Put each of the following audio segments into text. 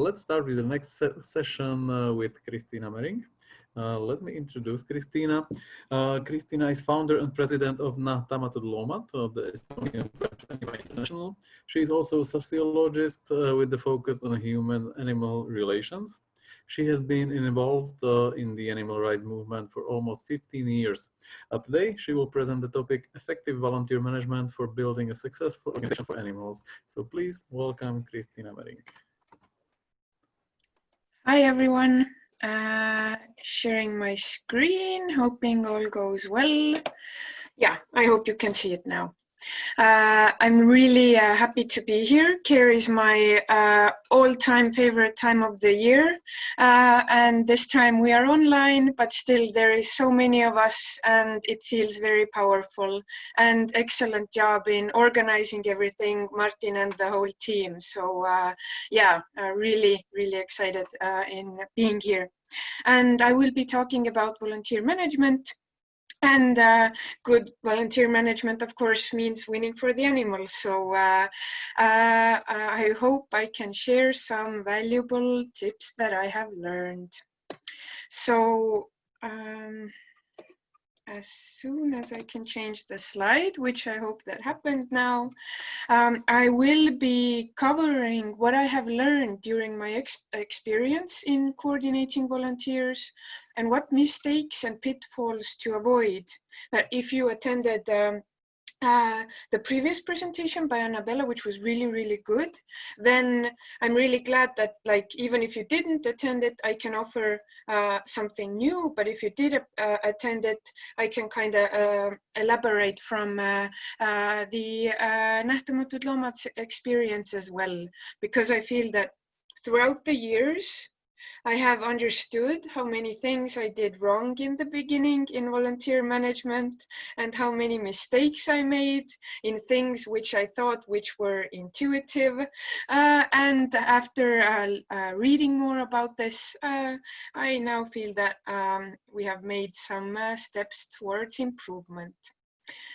let's start with the next session with Kristina Mering. Let me introduce Kristina. Kristina is founder and president of Nahtamatud the Estonian branch of Anima International. She is also a sociologist with the focus on human-animal relations. She has been involved in the animal rights movement for almost 15 years. Today, she will present the topic, Effective Volunteer Management for Building a Successful Organization for Animals. So please welcome Kristina Mering. Hi, everyone. Sharing my screen, hoping all goes well. Yeah, I hope you can see it now. I'm really happy to be here. Care is my all-time favorite time of the year. And this time we are online, but still there is so many of us and it feels very powerful. And excellent job in organizing everything, Martin and the whole team. So yeah, really, really excited in being here. And I will be talking about volunteer management. And good volunteer management, of course, means winning for the animals. So I hope I can share some valuable tips that I have learned. So as soon as I can change the slide, which I hope that happened now, I will be covering what I have learned during my experience in coordinating volunteers and what mistakes and pitfalls to avoid. That if you attended the previous presentation by Annabella, which was really, really good, then I'm really glad that, like, even if you didn't attend it, I can offer something new. But if you did attend it, I can kind of elaborate from the Nähtamatud Loomad experience as well, because I feel that throughout the years, I have understood how many things I did wrong in the beginning in volunteer management and how many mistakes I made in things which I thought which were intuitive. And after reading more about this, I now feel that we have made some steps towards improvement.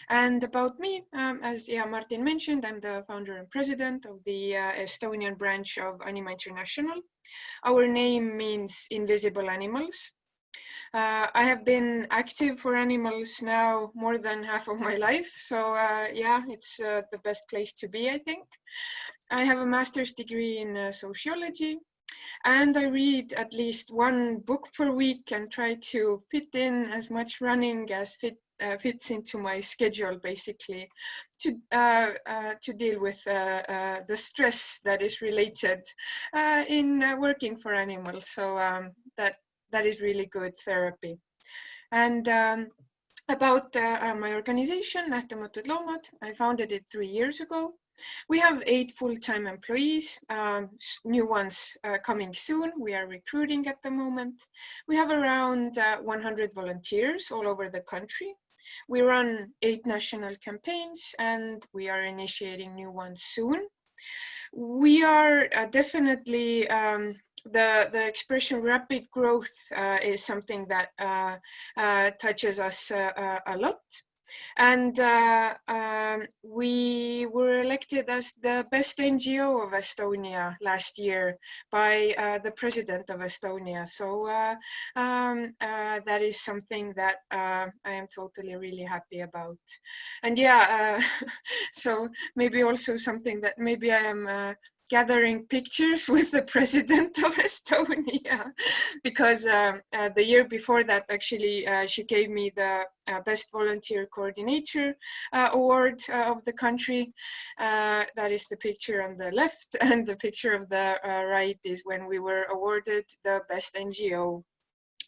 And about me, as Martin mentioned, I'm the founder and president of the Estonian branch of Anima International. Our name means invisible animals. I have been active for animals now more than half of my life. So yeah, it's the best place to be, I think. I have a master's degree in sociology. And I read at least one book per week and try to fit in as much running as fits into my schedule, basically, to deal with the stress that is related in working for animals. So that is really good therapy. And about my organization, Nähtamatud Loomad, I founded it 3 years ago. We have 8 full-time employees, new ones coming soon. We are recruiting at the moment. We have around 100 volunteers all over the country. We run 8 national campaigns and we are initiating new ones soon. We are definitely, the expression rapid growth is something that touches us a lot. And we were elected as the best NGO of Estonia last year by the president of Estonia. So that is something that I am totally really happy about. And yeah, so maybe also something that maybe I am gathering pictures with the president of Estonia, because the year before that, actually, she gave me the Best Volunteer Coordinator award of the country. That is the picture on the left, and the picture of the right is when we were awarded the Best NGO.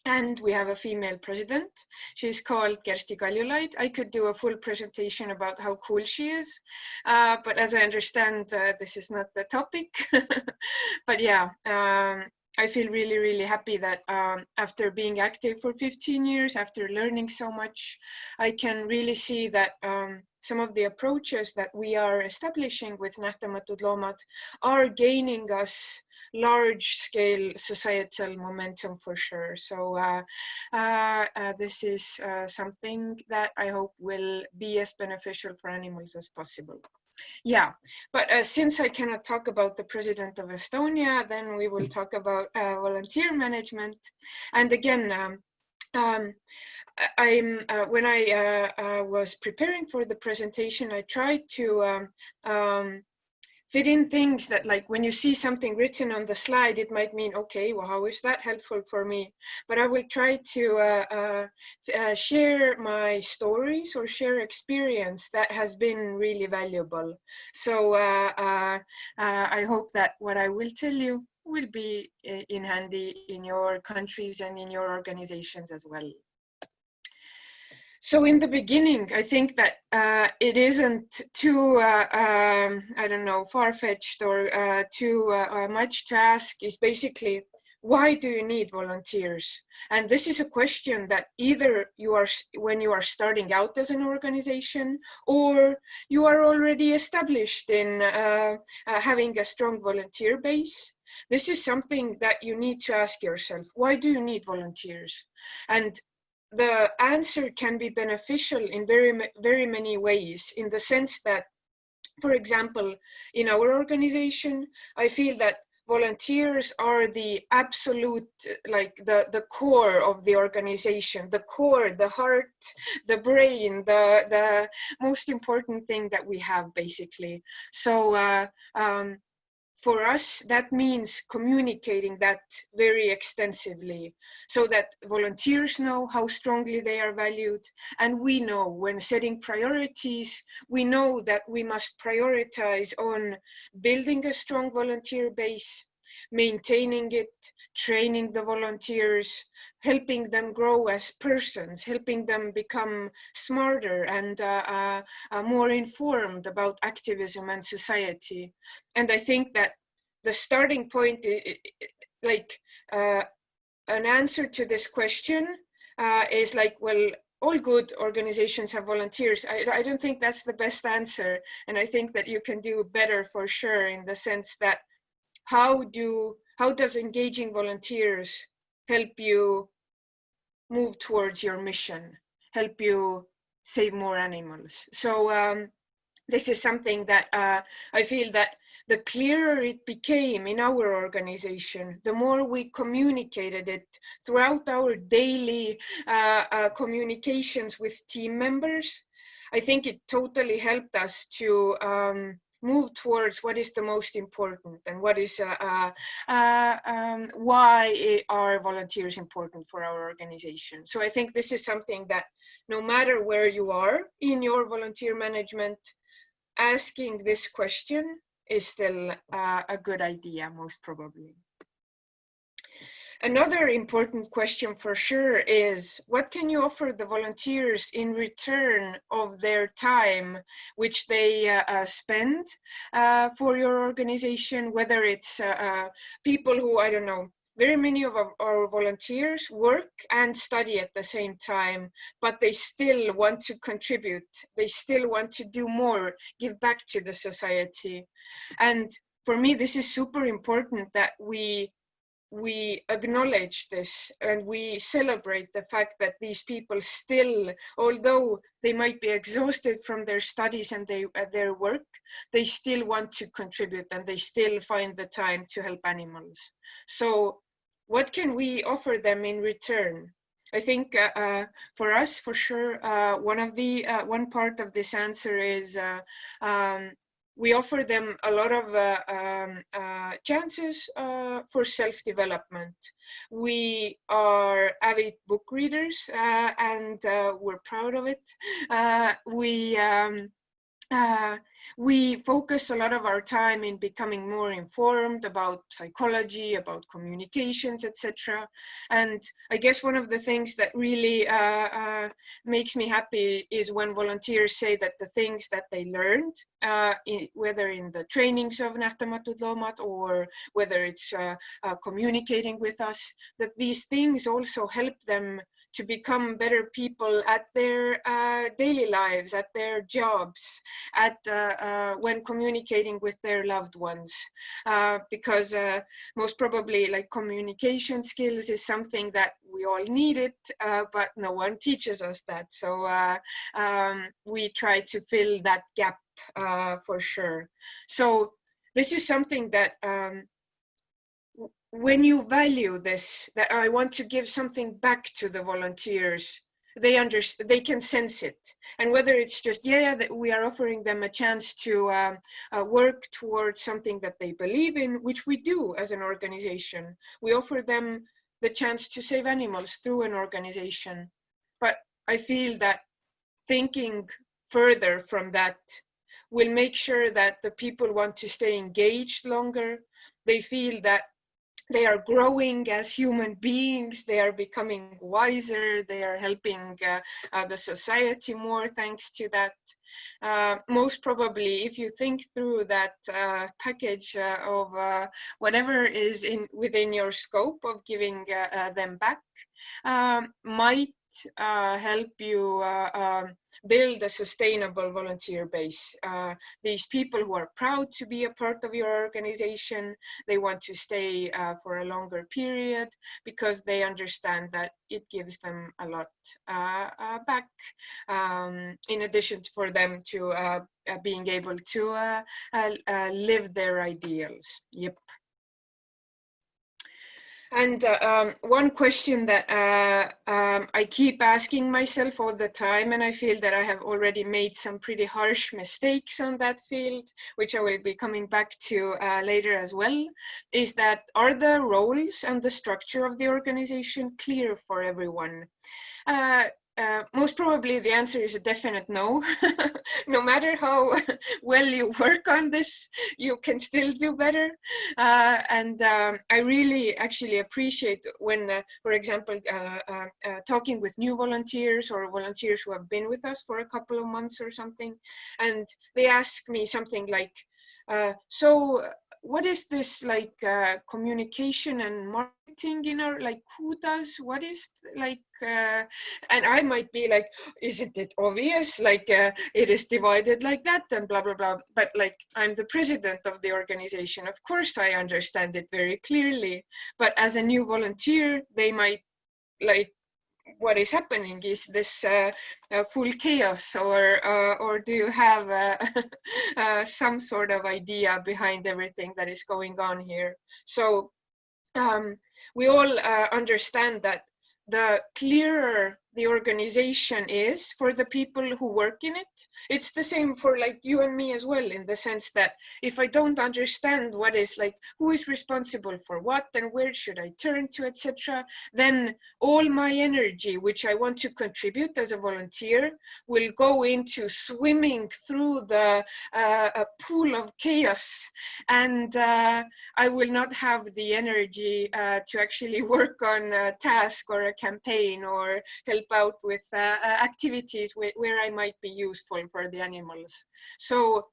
And we have a female president. She's called Kersti Kaljulaid. I could do a full presentation about how cool she is, but as I understand, this is not the topic. But yeah, I feel really, really happy that after being active for 15 years, after learning so much, I can really see that some of the approaches that we are establishing with Nähtamatud Loomad are gaining us large-scale societal momentum for sure. So this is something that I hope will be as beneficial for animals as possible. Yeah, but since I cannot talk about the president of Estonia, then we will talk about volunteer management. And again, when I was preparing for the presentation, I tried to fit in things that, like, when you see something written on the slide, it might mean, okay, well, how is that helpful for me? But I will try to share my stories or share experience that has been really valuable. So I hope that what I will tell you will be in handy in your countries and in your organizations as well. So in the beginning, I think that it isn't too, I don't know, far-fetched or too much to ask is basically, why do you need volunteers? And this is a question that either you are, when you are starting out as an organization, or you are already established in having a strong volunteer base. This is something that you need to ask yourself. Why do you need volunteers? And the answer can be beneficial in very many ways, in the sense that, for example, in our organization, I feel that volunteers are the absolute, like the core of the organization, the core, the heart, the brain, the most important thing that we have, basically. So for us, that means communicating that very extensively, so that volunteers know how strongly they are valued. And we know, when setting priorities, we know that we must prioritize on building a strong volunteer base, maintaining it, training the volunteers, helping them grow as persons, helping them become smarter and more informed about activism and society. And I think that the starting point, like an answer to this question is like, well, all good organizations have volunteers. I don't think that's the best answer. And I think that you can do better for sure, in the sense that how does engaging volunteers help you move towards your mission, help you save more animals? So this is something that I feel that the clearer it became in our organization, the more we communicated it throughout our daily communications with team members. I think it totally helped us to move towards what is the most important, and what is why are volunteers important for our organization. So I think this is something that, no matter where you are in your volunteer management, asking this question is still a good idea, most probably. Another important question for sure is, what can you offer the volunteers in return of their time, which they spend for your organization? Whether it's people who, I don't know, very many of our volunteers work and study at the same time, but they still want to contribute. They still want to do more, give back to the society. And for me, this is super important that we acknowledge this, and we celebrate the fact that these people still, although they might be exhausted from their studies and their work, they still want to contribute, and they still find the time to help animals. So what can we offer them in return? I think for us, for sure, one part of this answer is we offer them a lot of chances for self-development. We are avid book readers, and we're proud of it. We focus a lot of our time in becoming more informed about psychology, about communications, etc. And I guess one of the things that really makes me happy is when volunteers say that the things that they learned, whether in the trainings of Nähtamatud Loomad or whether it's communicating with us, that these things also help them to become better people at their daily lives, at their jobs, at when communicating with their loved ones, because most probably like communication skills is something that we all need it, but no one teaches us that. So we try to fill that gap for sure. So this is something that when you value this, that I want to give something back to the volunteers, they understand, they can sense it. And whether it's just, that we are offering them a chance to work towards something that they believe in, which we do as an organization. We offer them the chance to save animals through an organization. But I feel that thinking further from that will make sure that the people want to stay engaged longer. They feel that they are growing as human beings, they are becoming wiser, they are helping the society more thanks to that. Most probably, if you think through that package of whatever is within your scope of giving them back, might help you build a sustainable volunteer base. These people who are proud to be a part of your organization, they want to stay for a longer period because they understand that it gives them a lot back, in addition for them to being able to live their ideals. Yep. And one question that I keep asking myself all the time, and I feel that I have already made some pretty harsh mistakes on that field, which I will be coming back to later as well, is that are the roles and the structure of the organization clear for everyone? Most probably the answer is a definite no. No matter how well you work on this, you can still do better. And I really actually appreciate when, for example, talking with new volunteers or volunteers who have been with us for a couple of months or something, and they ask me something like, so what is this like communication and marketing, you know, like who does what is like, and I might be like, isn't it obvious, like it is divided like that and blah blah blah, but like I'm the president of the organization, of course I understand it very clearly, but as a new volunteer they might like, what is happening, is this full chaos, or do you have some sort of idea behind everything that is going on here? So we all understand that the clearer the organization is for the people who work in it, it's the same for like you and me as well, in the sense that if I don't understand what is like, who is responsible for what and where should I turn to, etc., then all my energy, which I want to contribute as a volunteer, will go into swimming through the a pool of chaos, and I will not have the energy to actually work on a task or a campaign or help out with activities where I might be useful for the animals. So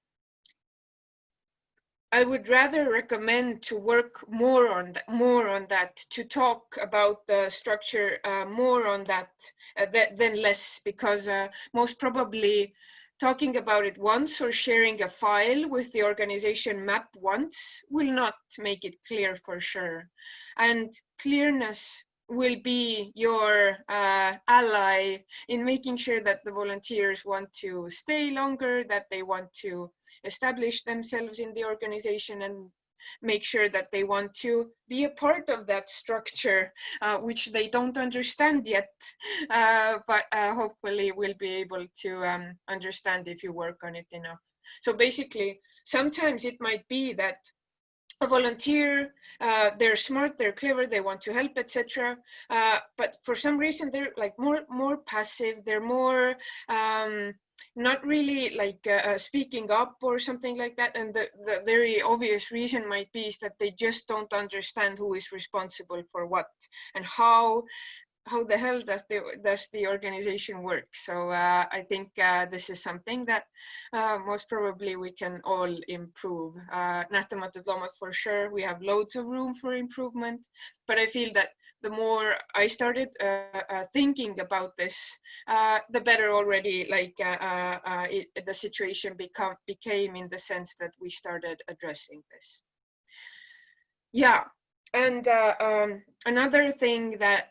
I would rather recommend to work more on that, to talk about the structure more on that than less, because most probably talking about it once or sharing a file with the organization map once will not make it clear for sure. And clearness will be your ally in making sure that the volunteers want to stay longer, that they want to establish themselves in the organization, and make sure that they want to be a part of that structure, which they don't understand yet, but hopefully will be able to understand if you work on it enough. So basically, sometimes it might be that a volunteer, they're smart, they're clever, they want to help, etc. But for some reason, they're like more passive, they're more not really like speaking up or something like that. And the very obvious reason might be is that they just don't understand who is responsible for what and how the hell does the organization work. So I think this is something that most probably we can all improve. Nähtamatud loomad, for sure, we have loads of room for improvement, but I feel that the more I started thinking about this, the better already the situation became, in the sense that we started addressing this. Yeah, and another thing that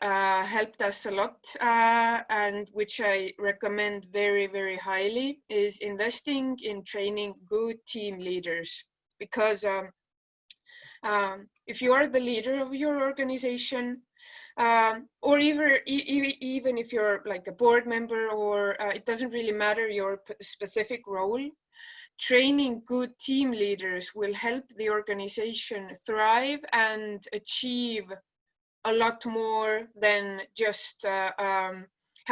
helped us a lot, and which I recommend very, very highly, is investing in training good team leaders. Because if you are the leader of your organization, or even if you're like a board member, or it doesn't really matter your specific role, training good team leaders will help the organization thrive and achieve a lot more than just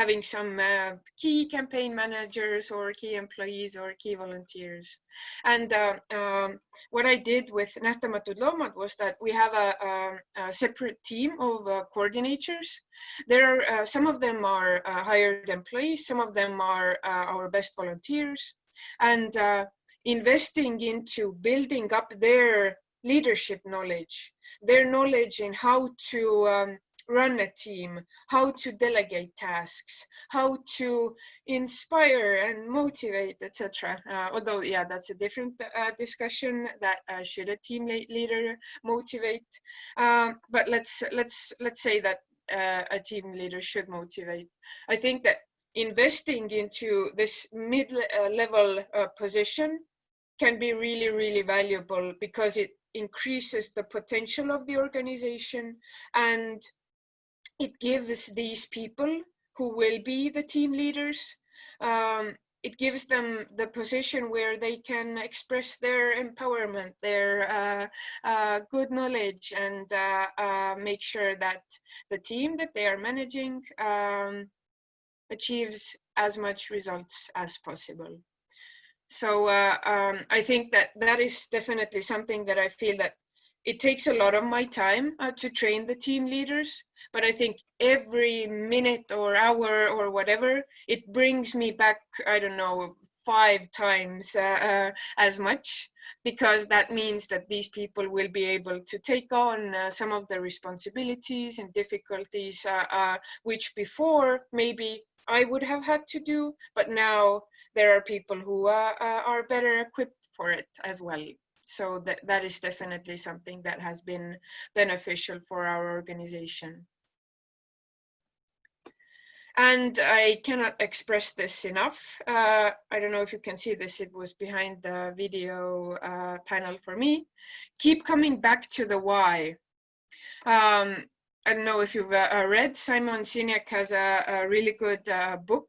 having some key campaign managers or key employees or key volunteers. And what I did with Nähtamatud Loomad was that we have a separate team of coordinators. There are some of them are hired employees, some of them are our best volunteers, and investing into building up their leadership knowledge, their knowledge in how to run a team, how to delegate tasks, how to inspire and motivate, etc. Although, yeah, that's a different discussion. That should a team leader motivate? But let's say that a team leader should motivate. I think that investing into this mid-level position can be really, really valuable, because it increases the potential of the organization, and it gives these people who will be the team leaders, it gives them the position where they can express their empowerment, their good knowledge, and make sure that the team that they are managing achieves as much results as possible. So I think that is definitely something that I feel that it takes a lot of my time to train the team leaders, but I think every minute or hour or whatever, it brings me back, I don't know, 5 times as much, because that means that these people will be able to take on some of the responsibilities and difficulties which before maybe I would have had to do, but now there are people who are better equipped for it as well. So that is definitely something that has been beneficial for our organization. And I cannot express this enough. I don't know if you can see this, it was behind the video panel for me. Keep coming back to the why. I don't know if you've read, Simon Sinek has a really good book,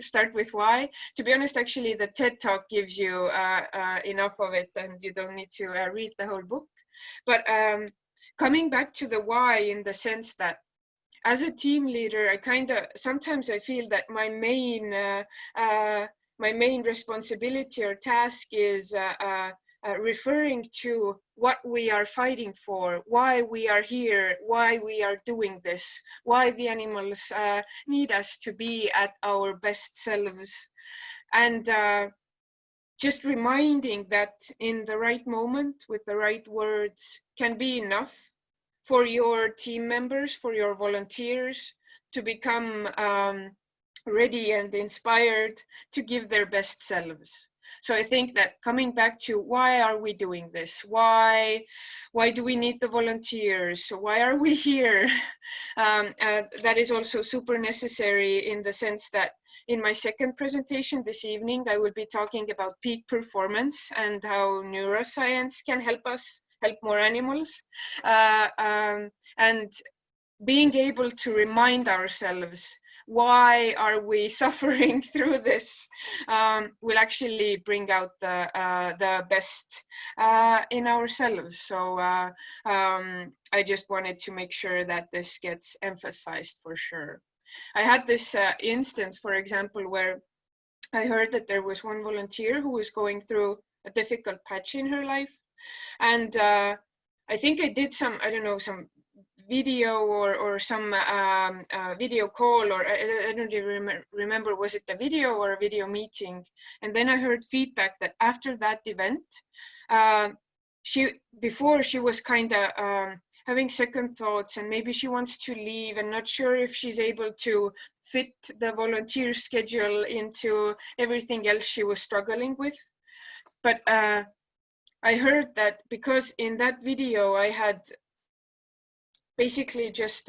Start With Why. To be honest, actually, the TED Talk gives you enough of it, and you don't need to read the whole book. But coming back to the why, in the sense that as a team leader, sometimes I feel that my main responsibility or task is referring to what we are fighting for, why we are here, why we are doing this, why the animals need us to be at our best selves. And just reminding that in the right moment, with the right words, can be enough for your team members, for your volunteers to become ready and inspired to give their best selves. So I think that coming back to why are we doing this? Why do we need the volunteers? Why are we here? That is also super necessary, in the sense that in my second presentation this evening, I will be talking about peak performance and how neuroscience can help us help more animals. And being able to remind ourselves why are we suffering through this will actually bring out the best in ourselves. So I just wanted to make sure that this gets emphasized for sure. I had this instance, for example, where I heard that there was one volunteer who was going through a difficult patch in her life. And I think I did some, I don't know, some video or some video call, or I don't even remember, was it a video or a video meeting? And then I heard feedback that after that event, before she was kind of having second thoughts, and maybe she wants to leave and not sure if she's able to fit the volunteer schedule into everything else she was struggling with. But I heard that because in that video I had basically just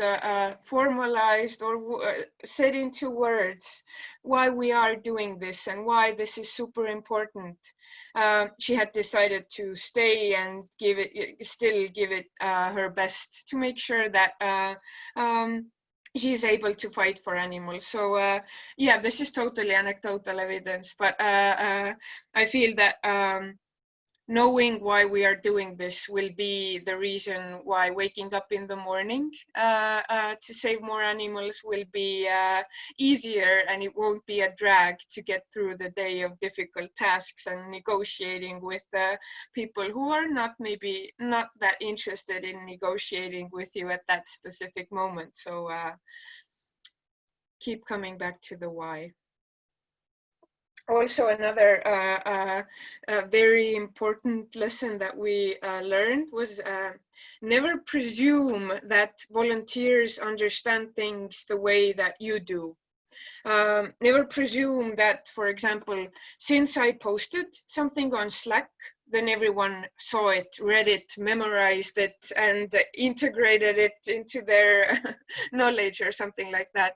formalized or said into words why we are doing this and why this is super important. She had decided to stay and still give it her best to make sure that she's able to fight for animals. So yeah, this is totally anecdotal evidence, but I feel that knowing why we are doing this will be the reason why waking up in the morning to save more animals will be easier, and it won't be a drag to get through the day of difficult tasks and negotiating with people who are maybe not that interested in negotiating with you at that specific moment. So keep coming back to the why. Also, another very important lesson that we learned was never presume that volunteers understand things the way that you do. Never presume that, for example, since I posted something on Slack, then everyone saw it, read it, memorized it, and integrated it into their knowledge or something like that.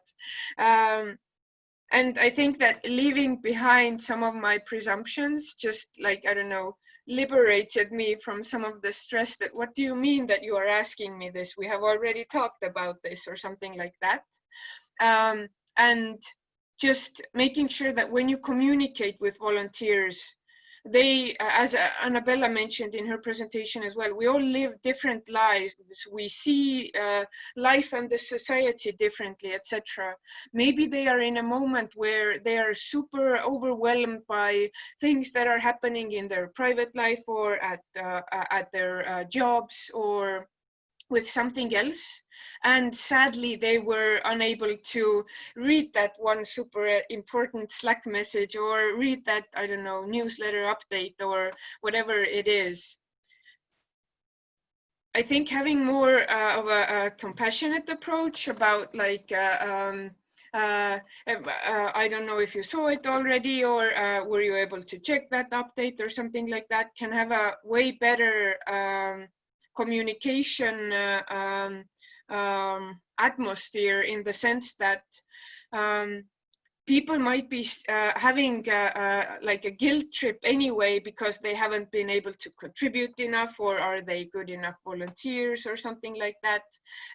And I think that leaving behind some of my presumptions, just like, I don't know, liberated me from some of the stress that, what do you mean that you are asking me this? We have already talked about this, or something like that. And just making sure that when you communicate with volunteers, they, as Annabella mentioned in her presentation as well, we all live different lives. We see life and the society differently, etc. Maybe they are in a moment where they are super overwhelmed by things that are happening in their private life, or at their jobs, or with something else, and sadly they were unable to read that one super important Slack message, or read that, I don't know, newsletter update, or whatever it is. I think having more of a compassionate approach about, like, I don't know if you saw it already, or were you able to check that update or something like that, can have a way better communication atmosphere, in the sense that people might be having like a guilt trip anyway, because they haven't been able to contribute enough, or are they good enough volunteers, or something like that.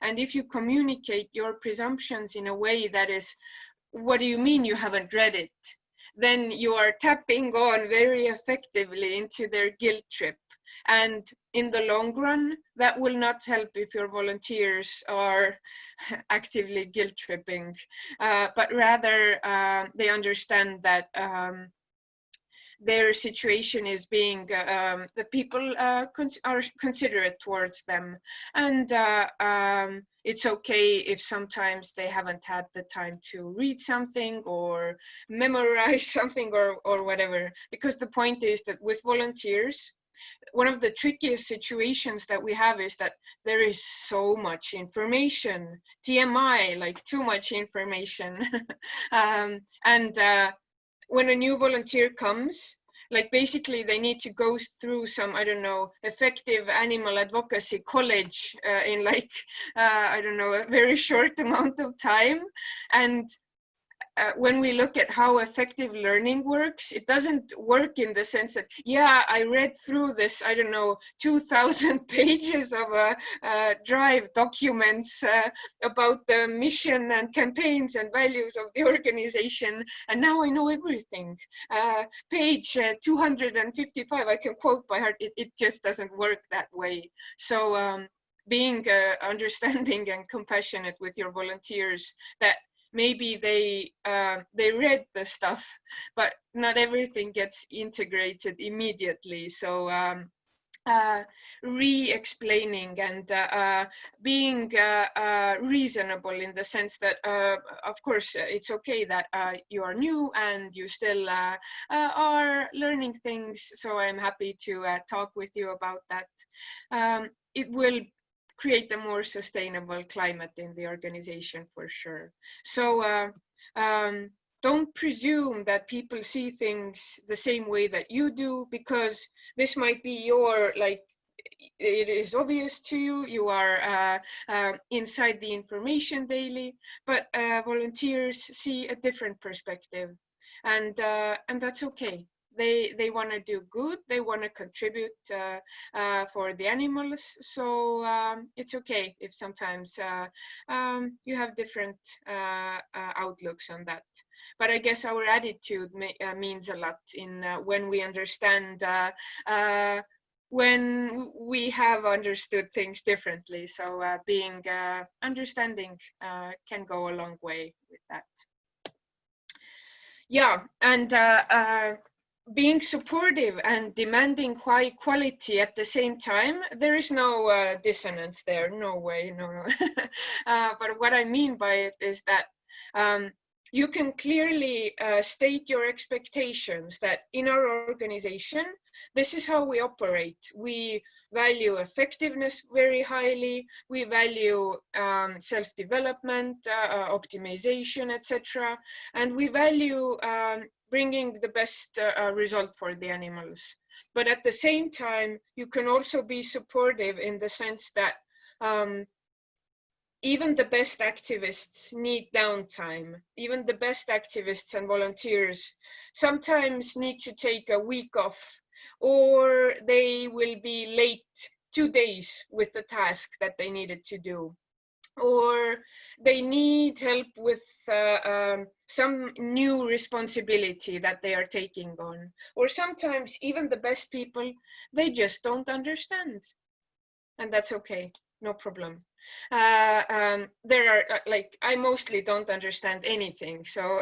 And if you communicate your presumptions in a way that is, what do you mean you haven't read it? Then you are tapping on very effectively into their guilt trip. And in the long run, that will not help if your volunteers are actively guilt tripping, but rather they understand that their situation is being, the people are considerate towards them. And it's okay if sometimes they haven't had the time to read something or memorize something, or whatever. Because the point is that with volunteers, one of the trickiest situations that we have is that there is so much information, TMI, like too much information. And when a new volunteer comes, like basically they need to go through some, I don't know, effective animal advocacy college in like, I don't know, a very short amount of time. And when we look at how effective learning works, it doesn't work in the sense that, yeah, I read through this, I don't know, 2,000 pages of Drive documents about the mission and campaigns and values of the organization, and now I know everything. Page 255, I can quote by heart. It just doesn't work that way. So being understanding and compassionate with your volunteers, that maybe they read the stuff, but not everything gets integrated immediately. So re-explaining and being reasonable, in the sense that, of course, it's okay that you are new and you still are learning things. So I'm happy to talk with you about that. It will create a more sustainable climate in the organization for sure. So don't presume that people see things the same way that you do, because this might be your, like, it is obvious to you, you are inside the information daily, but volunteers see a different perspective, and that's okay. They want to do good, they want to contribute for the animals, so it's okay if sometimes you have different outlooks on that. But I guess our attitude means a lot in when we understand when we have understood things differently. So being understanding can go a long way with that. Yeah, and being supportive and demanding high quality at the same time, there is no dissonance there, no way, no. But what I mean by it is that you can clearly state your expectations that in our organization, this is how we operate. We value effectiveness very highly. We value self-development, optimization, etc. And we value bringing the best result for the animals. But at the same time, you can also be supportive in the sense that even the best activists need downtime. Even the best activists and volunteers sometimes need to take a week off, or they will be late 2 days with the task that they needed to do, or they need help with some new responsibility that they are taking on. Or sometimes even the best people, they just don't understand. And that's okay, no problem. There are like, I mostly don't understand anything, so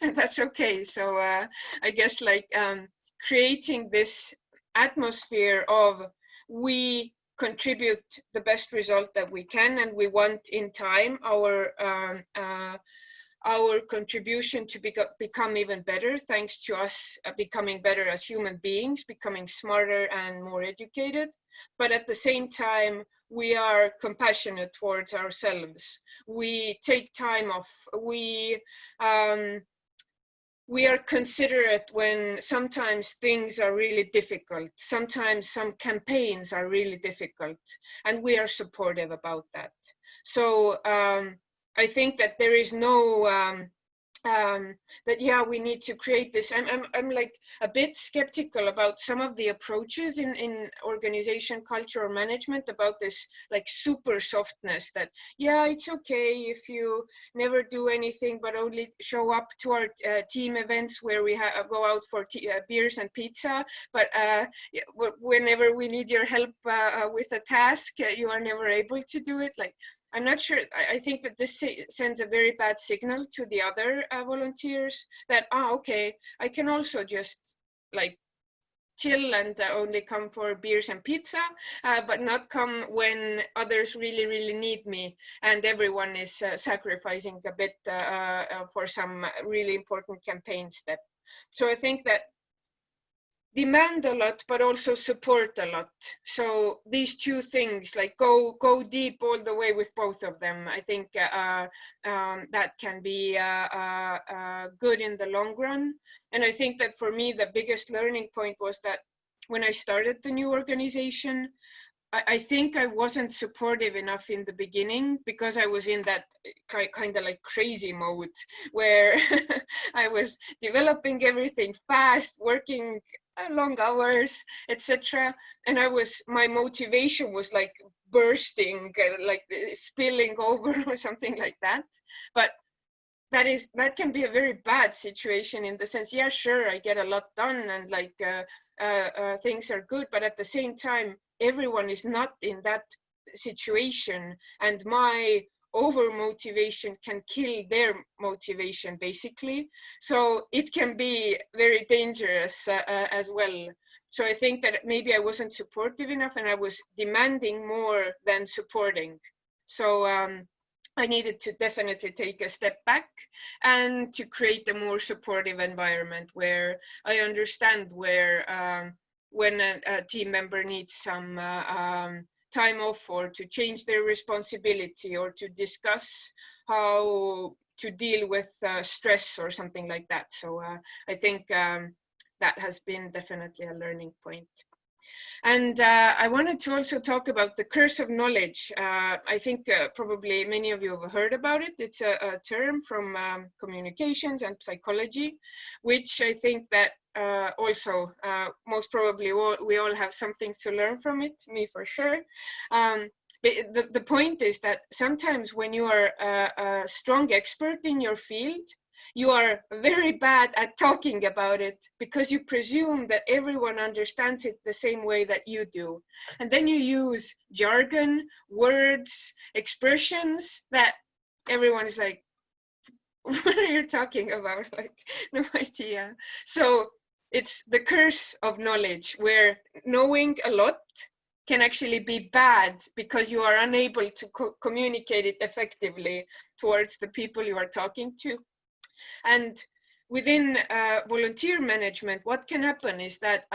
that's okay. So I guess like creating this atmosphere of we contribute the best result that we can, and we want in time our contribution to become even better, thanks to us becoming better as human beings, becoming smarter and more educated. But at the same time, we are compassionate towards ourselves. We take time off. We are considerate when sometimes things are really difficult. Sometimes some campaigns are really difficult, and we are supportive about that. So I think that there is no that we need to create this. I'm like a bit skeptical about some of the approaches in organization culture or management about this like super softness that it's okay if you never do anything but only show up to our team events where we go out for beers and pizza, but whenever we need your help with a task, you are never able to do it. Like, I'm not sure. I think that this sends a very bad signal to the other volunteers that, okay, I can also just like chill and only come for beers and pizza, but not come when others really, really need me and everyone is sacrificing a bit for some really important campaign step. So I think that demand a lot, but also support a lot. So these two things, like go deep all the way with both of them. I think that can be good in the long run. And I think that for me, the biggest learning point was that when I started the new organization, I think I wasn't supportive enough in the beginning because I was in that kind of like crazy mode where I was developing everything fast, working long hours, etc. And my motivation was like bursting, like spilling over or something like that. But that can be a very bad situation in the sense, sure, I get a lot done and like things are good, but at the same time, everyone is not in that situation, and my over motivation can kill their motivation basically. So it can be very dangerous as well. So I think that maybe I wasn't supportive enough and I was demanding more than supporting. So I needed to definitely take a step back and to create a more supportive environment where I understand where when a team member needs some time off or to change their responsibility or to discuss how to deal with stress or something like that. So I think that has been definitely a learning point. And I wanted to also talk about the curse of knowledge. I think probably many of you have heard about it. It's a term from communications and psychology, which I think that also most probably we all have something to learn from it, me for sure. The point is that sometimes when you are a strong expert in your field, you are very bad at talking about it because you presume that everyone understands it the same way that you do. And then you use jargon, words, expressions that everyone is like, what are you talking about? Like, no idea. So it's the curse of knowledge, where knowing a lot can actually be bad because you are unable to communicate it effectively towards the people you are talking to. And within volunteer management, what can happen is that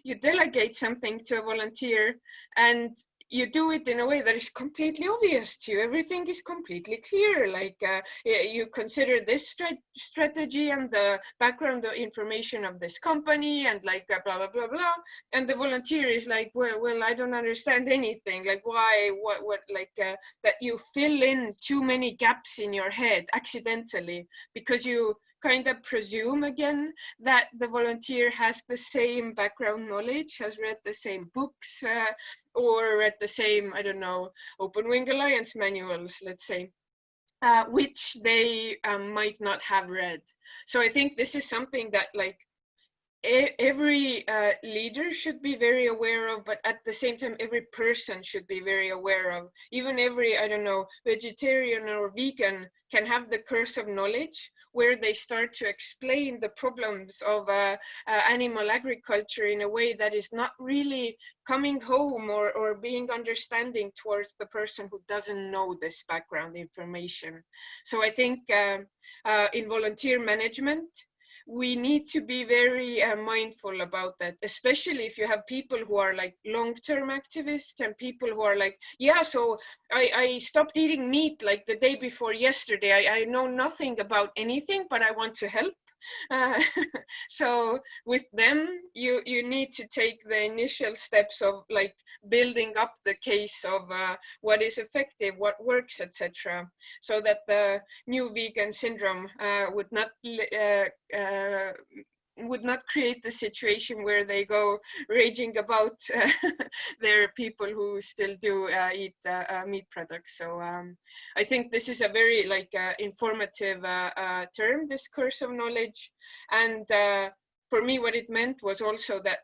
you delegate something to a volunteer and you do it in a way that is completely obvious to you. Everything is completely clear. Like you consider this strategy and the background information of this company and like blah, blah, blah, blah. And the volunteer is like, well, I don't understand anything. Like why, what, like that you fill in too many gaps in your head accidentally because you kind of presume again that the volunteer has the same background knowledge, has read the same books or read the same, I don't know, Open Wing Alliance manuals, let's say, which they might not have read. So I think this is something that like every leader should be very aware of, but at the same time, every person should be very aware of. Even every, I don't know, vegetarian or vegan can have the curse of knowledge, where they start to explain the problems of animal agriculture in a way that is not really coming home or being understanding towards the person who doesn't know this background information. So I think in volunteer management, we need to be very mindful about that, especially if you have people who are like long-term activists and people who are like, yeah, so I stopped eating meat like the day before yesterday. I know nothing about anything, but I want to help. So with them, you need to take the initial steps of like building up the case of what is effective, what works, etc., so that the new vegan syndrome would not create the situation where they go raging about their people who still do eat meat products. So I think this is a very like informative term, this curse of knowledge. And for me, what it meant was also that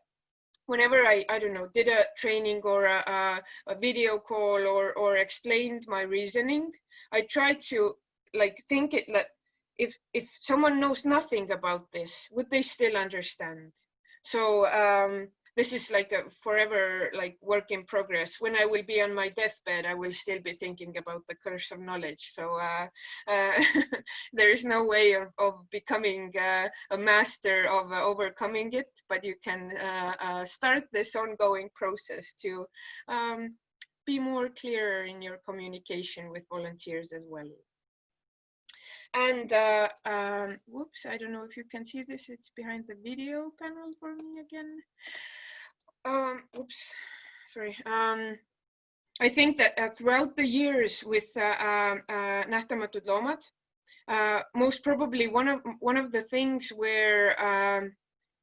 whenever I don't know, did a training or a video call or explained my reasoning, I tried to like think it that if someone knows nothing about this, would they still understand? So this is like a forever like work in progress. When I will be on my deathbed, I will still be thinking about the curse of knowledge. So there is no way of becoming a master of overcoming it, but you can start this ongoing process to be more clear in your communication with volunteers as well. And whoops, I don't know if you can see this. It's behind the video panel for me again. Oops, sorry. I think that throughout the years with Nähtamatud Loomad, most probably one of the things where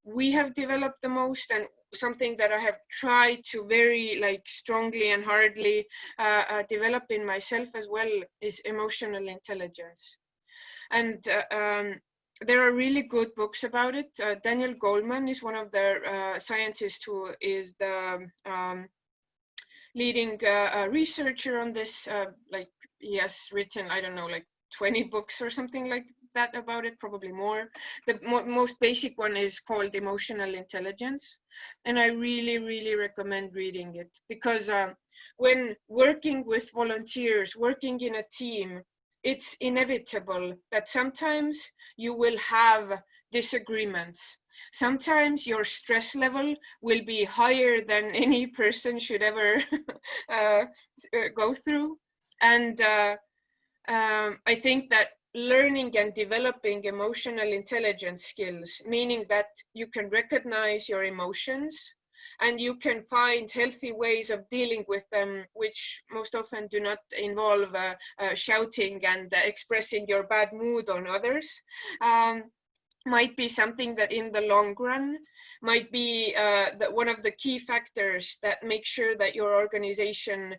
we have developed the most, and something that I have tried to very like strongly and hardly develop in myself as well, is emotional intelligence. And there are really good books about it. Daniel Goleman is one of the scientists who is the leading researcher on this. Like he has written, I don't know, like 20 books or something like that about it, probably more. The most basic one is called Emotional Intelligence. And I really, really recommend reading it, because when working with volunteers, working in a team, it's inevitable that sometimes you will have disagreements. Sometimes your stress level will be higher than any person should ever go through. And I think that learning and developing emotional intelligence skills, meaning that you can recognize your emotions and you can find healthy ways of dealing with them, which most often do not involve shouting and expressing your bad mood on others, might be something that in the long run might be one of the key factors that make sure that your organization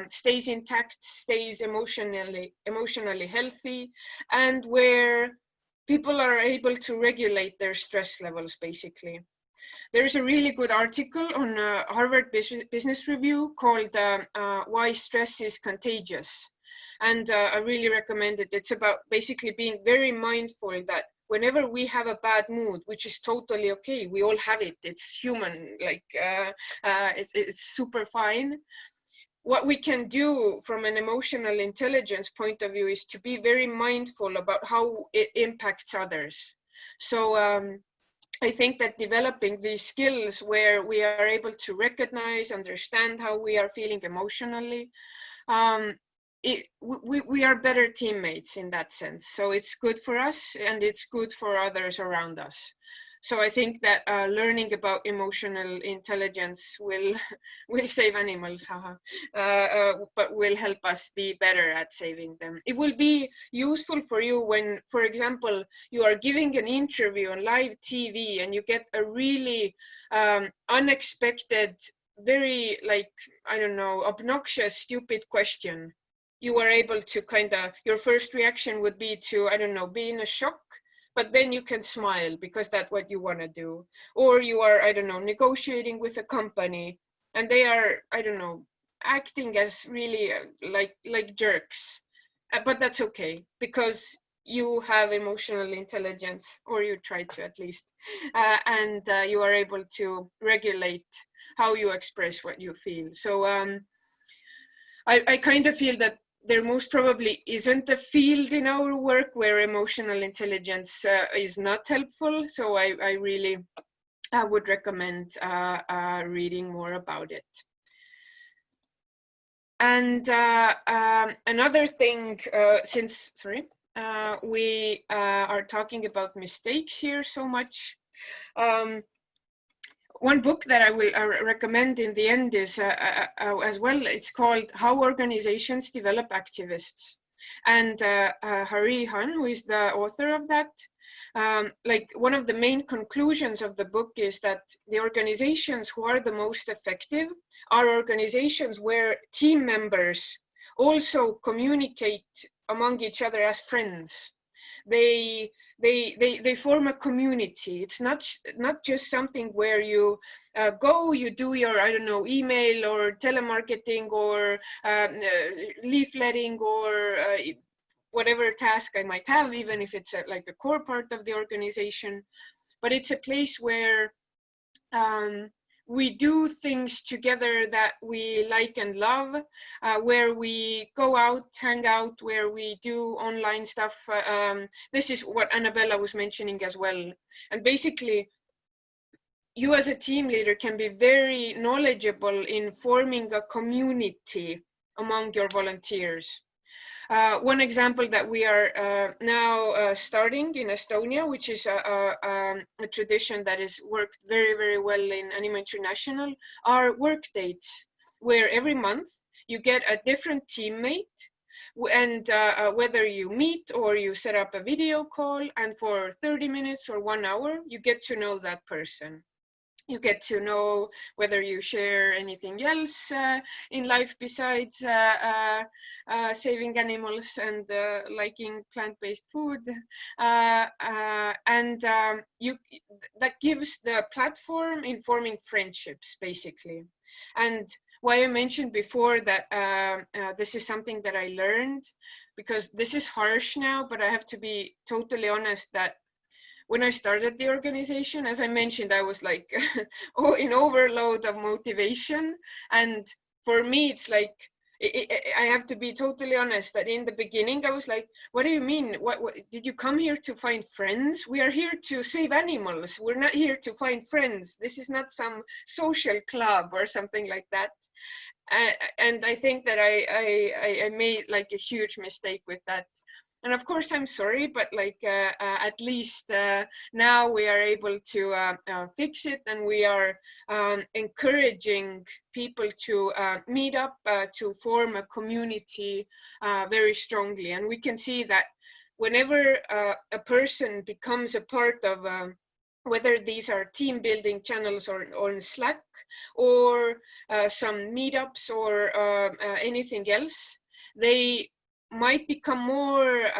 stays intact, stays emotionally healthy, and where people are able to regulate their stress levels, basically. There's a really good article on Harvard Business Review called Why Stress is Contagious. And I really recommend it. It's about basically being very mindful that whenever we have a bad mood, which is totally okay, we all have it, it's human, like it's super fine. What we can do from an emotional intelligence point of view is to be very mindful about how it impacts others. So I think that developing these skills where we are able to recognize, understand how we are feeling emotionally, we are better teammates in that sense. So it's good for us and it's good for others around us. So I think that learning about emotional intelligence will save animals, but will help us be better at saving them. It will be useful for you when, for example, you are giving an interview on live TV and you get a really unexpected, very, like, I don't know, obnoxious, stupid question. You are able to your first reaction would be to, I don't know, be in a shock, but then you can smile because that's what you want to do. Or you are, I don't know, negotiating with a company and they are, I don't know, acting as really like jerks, but that's okay because you have emotional intelligence, or you try to at least, and you are able to regulate how you express what you feel. So I kind of feel that there most probably isn't a field in our work where emotional intelligence is not helpful. So I really would recommend reading more about it. And another thing, since we are talking about mistakes here so much, one book that I will recommend in the end is as well, it's called How Organizations Develop Activists. And Hari Han, who is the author of that, like one of the main conclusions of the book is that the organizations who are the most effective are organizations where team members also communicate among each other as friends. They form a community. It's not just something where you you do your, I don't know, email or telemarketing or leafletting or whatever task I might have, even if it's like a core part of the organization. But it's a place where we do things together that we like and love, where we go out, hang out, where we do online stuff. This is what Annabella was mentioning as well. And basically, you as a team leader can be very knowledgeable in forming a community among your volunteers. One example that we are now starting in Estonia, which is a tradition that has worked very, very well in Anima International, are work dates, where every month you get a different teammate, and whether you meet or you set up a video call, and for 30 minutes or 1 hour, you get to know that person. You get to know whether you share anything else in life besides saving animals and liking plant-based food. And that gives the platform in forming friendships, basically. And why I mentioned before that this is something that I learned, because this is harsh now, but I have to be totally honest that when I started the organization, as I mentioned, I was like in overload of motivation. And for me, it's like, I have to be totally honest that in the beginning I was like, what do you mean? What did you come here to find friends? We are here to save animals. We're not here to find friends. This is not some social club or something like that. And I think that I made like a huge mistake with that. And of course, I'm sorry, but like at least now we are able to fix it, and we are encouraging people to meet up, to form a community very strongly. And we can see that whenever a person becomes a part of whether these are team building channels or on Slack or some meetups or anything else, they might become more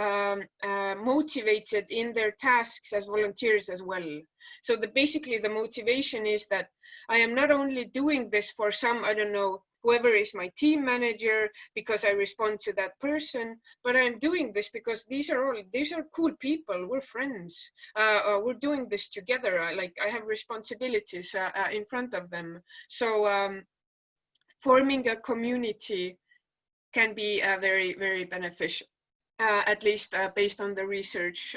motivated in their tasks as volunteers as well. So basically the motivation is that I am not only doing this for some, I don't know, whoever is my team manager because I respond to that person, but I'm doing this because these are cool people. We're friends. We're doing this together. Like I have responsibilities in front of them. So forming a community can be very, very beneficial, at least based on the research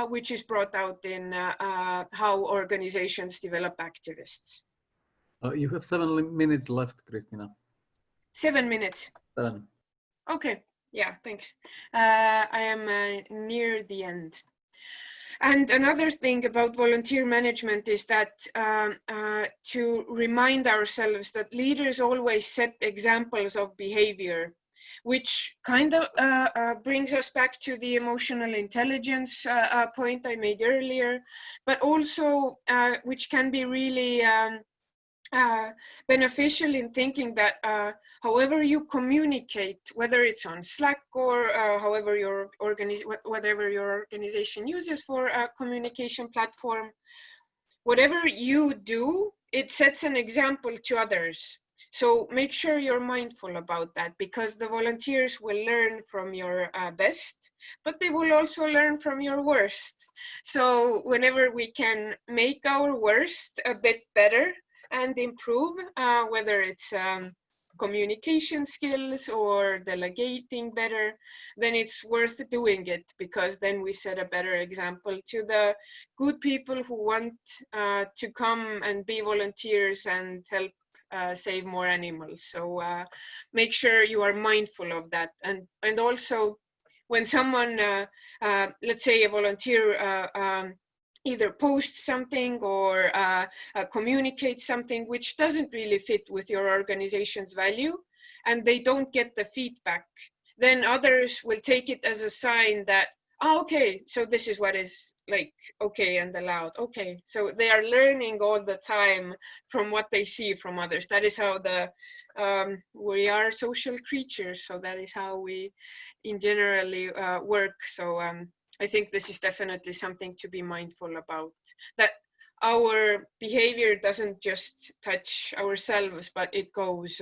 which is brought out in how organizations develop activists. You have 7 minutes left, Kristina. 7 minutes. 7. Okay, yeah, thanks. I am near the end. And another thing about volunteer management is that to remind ourselves that leaders always set examples of behavior, which kind of brings us back to the emotional intelligence point I made earlier, but also which can be really beneficial in thinking that however you communicate, whether it's on Slack or whatever your organization uses for a communication platform, whatever you do, it sets an example to others. So make sure you're mindful about that, because the volunteers will learn from your best, but they will also learn from your worst. So whenever we can make our worst a bit better and improve, whether it's communication skills or delegating better, then it's worth doing it, because then we set a better example to the good people who want to come and be volunteers and help save more animals. So make sure you are mindful of that. And also when someone, let's say a volunteer, either post something or communicate something which doesn't really fit with your organization's value, and they don't get the feedback, then others will take it as a sign that, oh, okay, so this is what is like okay and allowed. Okay, so they are learning all the time from what they see from others. That is how we are social creatures, so that is how we in generally work. So I think this is definitely something to be mindful about, that our behavior doesn't just touch ourselves, but it goes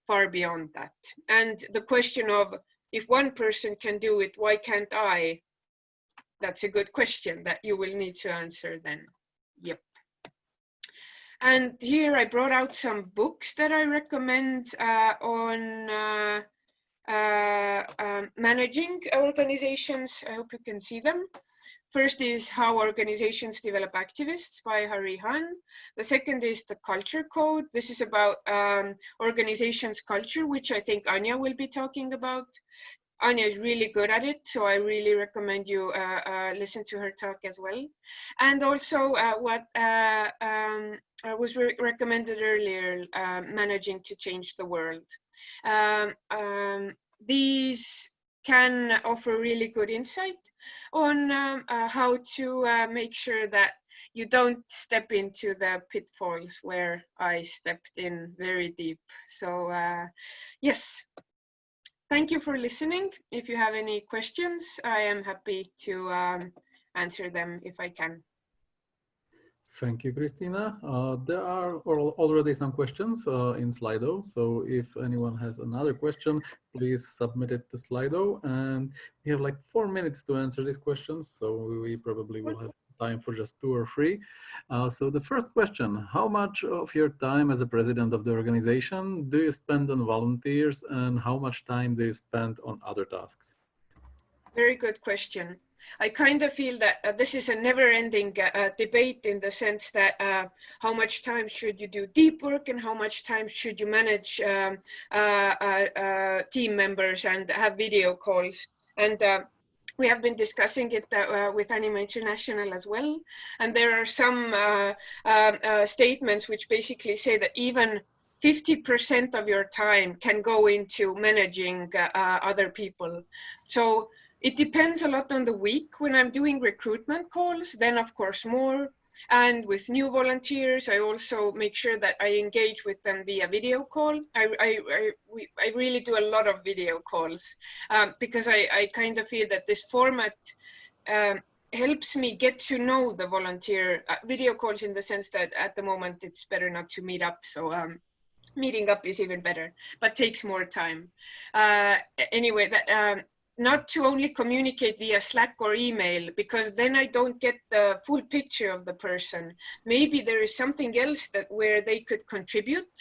far beyond that. And the question of, if one person can do it, why can't I? That's a good question that you will need to answer then. Yep. And here I brought out some books that I recommend on managing organizations. I hope you can see them. First is How Organizations Develop Activists by Hari Han. The second is The Culture Code. This is about organizations culture, which I think Anya will be talking about. Anya is really good at it, so I really recommend you listen to her talk as well. And also what was recommended earlier, Managing to Change the World. These can offer really good insight on how to make sure that you don't step into the pitfalls where I stepped in very deep. So yes. Thank you for listening. If you have any questions, I am happy to answer them if I can. Thank you, Kristina. There are already some questions in Slido. So if anyone has another question, please submit it to Slido. And we have like 4 minutes to answer these questions. So we probably will have time for just two or three. So the first question, how much of your time as a president of the organization do you spend on volunteers, and how much time do you spend on other tasks? Very good question. I kind of feel that this is a never-ending debate, in the sense that how much time should you do deep work and how much time should you manage team members and have video calls. And we have been discussing it with Anima International as well. And there are some statements which basically say that even 50% of your time can go into managing other people. So it depends a lot on the week. When I'm doing recruitment calls, then of course more. And with new volunteers, I also make sure that I engage with them via video call. I really do a lot of video calls because I kind of feel that this format helps me get to know the volunteer. Video calls in the sense that at the moment it's better not to meet up. So meeting up is even better, but takes more time. Anyway, that. Not to only communicate via Slack or email, because then I don't get the full picture of the person. Maybe there is something else where they could contribute,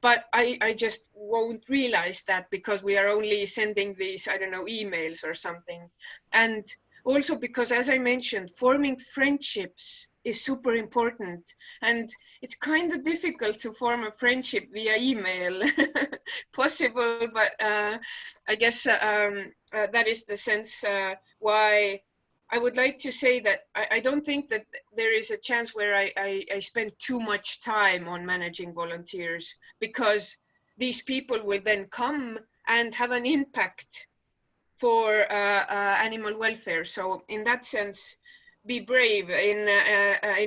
but I just won't realize that because we are only sending these, I don't know, emails or something. And also because, as I mentioned, forming friendships is super important. And it's kind of difficult to form a friendship via email. Possible, but I guess that is the sense why I would like to say that I don't think that there is a chance where I spend too much time on managing volunteers, because these people will then come and have an impact for animal welfare. So in that sense, be brave in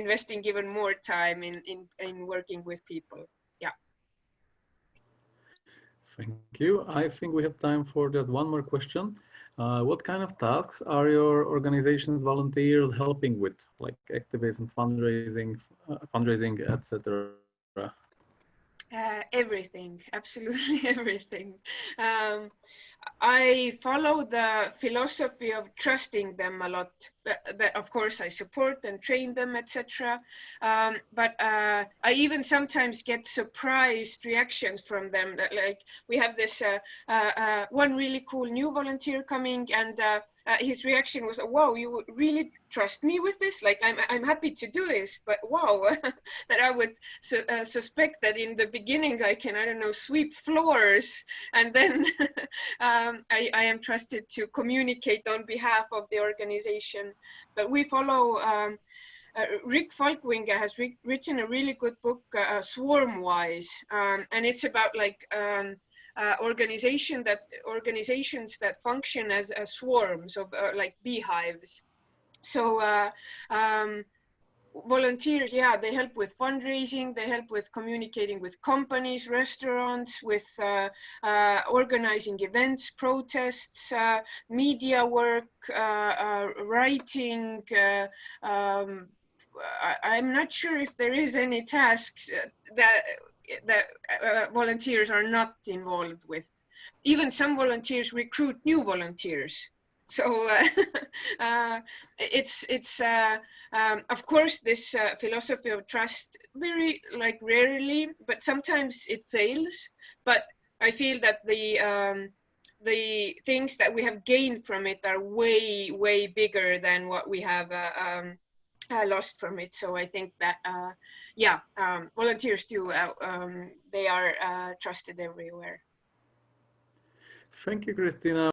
investing even more time in working with people. Yeah. Thank you. I think we have time for just one more question. What kind of tasks are your organization's volunteers helping with, like activism, fundraising, etc.? Everything, absolutely everything. I follow the philosophy of trusting them a lot. That of course I support and train them, etc. But I even sometimes get surprised reactions from them. That, like, we have this one really cool new volunteer coming, and his reaction was, "Wow, you really trust me with this? Like, I'm happy to do this, but wow," that I would suspect that in the beginning I can, I don't know, sweep floors, and then I am trusted to communicate on behalf of the organization. But we follow, Rick Falkwinger has written a really good book, Swarmwise, and it's about like organizations that function as swarms of like beehives. So volunteers, yeah, they help with fundraising, they help with communicating with companies, restaurants, with organizing events, protests, media work, writing. I'm not sure if there is any tasks that volunteers are not involved with. Even some volunteers recruit new volunteers. So it's of course this philosophy of trust, very like rarely, but sometimes it fails. But I feel that the things that we have gained from it are way bigger than what we have lost from it. So I think that yeah, volunteers do. They are trusted everywhere. Thank you, Kristina.